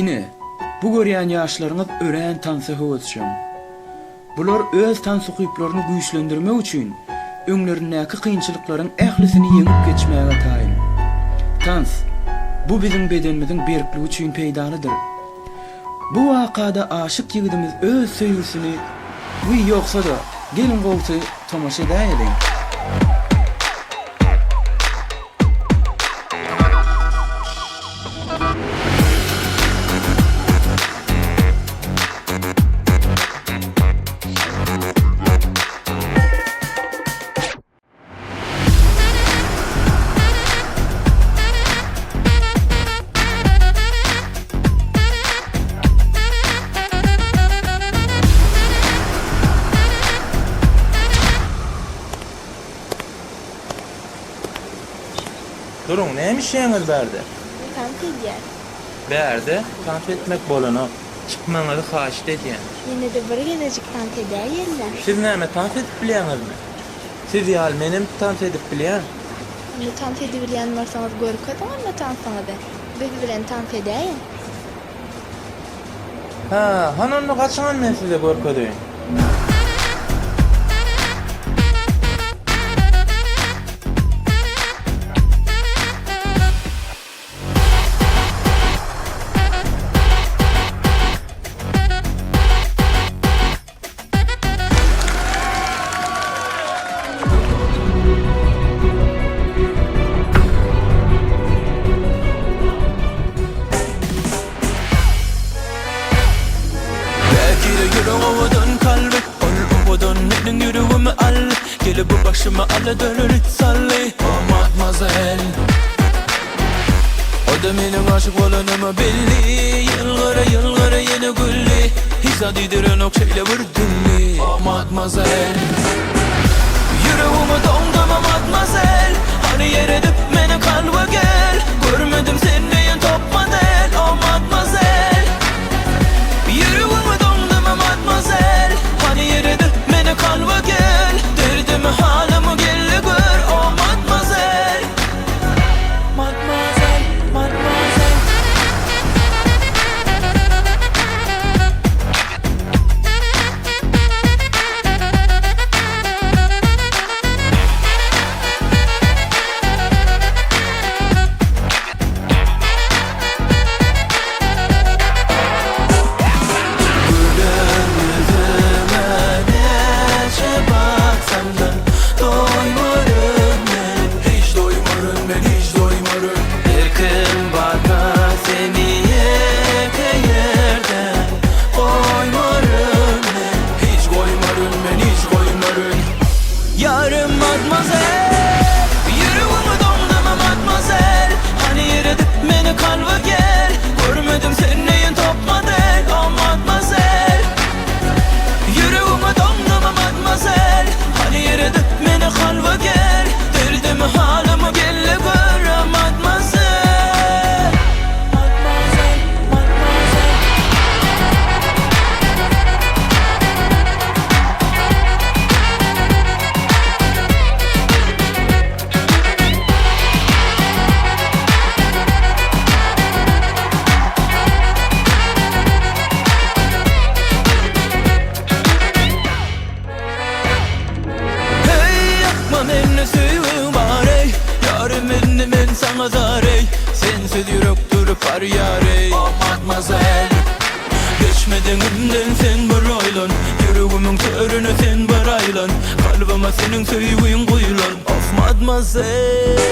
Ine, bu görýän ýaşlaryňyz ören tansy höwetşem. Bular öz tansy gyýplaryny güýçlendirmek üçin öňlerindäki kynçylyklaryň ählisini ýeňip geçmäge taýyn. Tans, bu bizim bedenimiziň berkligi üçin peýdalydyr. Bu wakada aşyk ýigidimiz öz söýgüsini bu ýoksa da gelin gowsy tomaşa edäýin. Durun, neymiş şeyiniz berdi? Tant edýär. Berdi, tant etmek bolany, çıkmaňyzy haşit edýän. Ýene de bir gelecek tant edýärler. Siz näme tant edip bilýäňizmi? Siz ýal menim tant edip bilýän. Onu tant edip bilýän bolsaňyz görkezdiň ama tantsaňyzy. Biz bilen tant edäýin. Ha, hanonny gaçaňan men size görkezdiň. Gelip bu başıma ala dönür salli Oh mademoiselle O da benim aşık olanıma belli Yılgara yine gülli Hissadidiren ok şeyle vurdulli Oh mademoiselle Yüreğimi dondurma mademoiselle Hani yer edip beni kalba gel Görmedim sen neyin top model Oh mademoiselle Yüreğimi dondurma mademoiselle Hani yer edip beni kalba gel Derdimi halımı gelle gör Oh mademoiselle Mademoiselle, mademoiselle Yarım mademoiselle Yüreğimi dondurma mademoiselle Hani yer edip beni kalba gel Görmedim sen neyin top model Oh mademoiselle Yüreğimi dondurma mademoiselle Hani yer edip beni kalba gel Derdimi halımı gelle gör Oh mademoiselle Mademoiselle, mademoiselle men sana zarey Sensiz yürek durup har yarey Oh mademoiselle Geçmedin ömden sen baraylan Yüreğimin törüne sen baraylan Kalbime senin söýgüň goýulan Of mademoiselle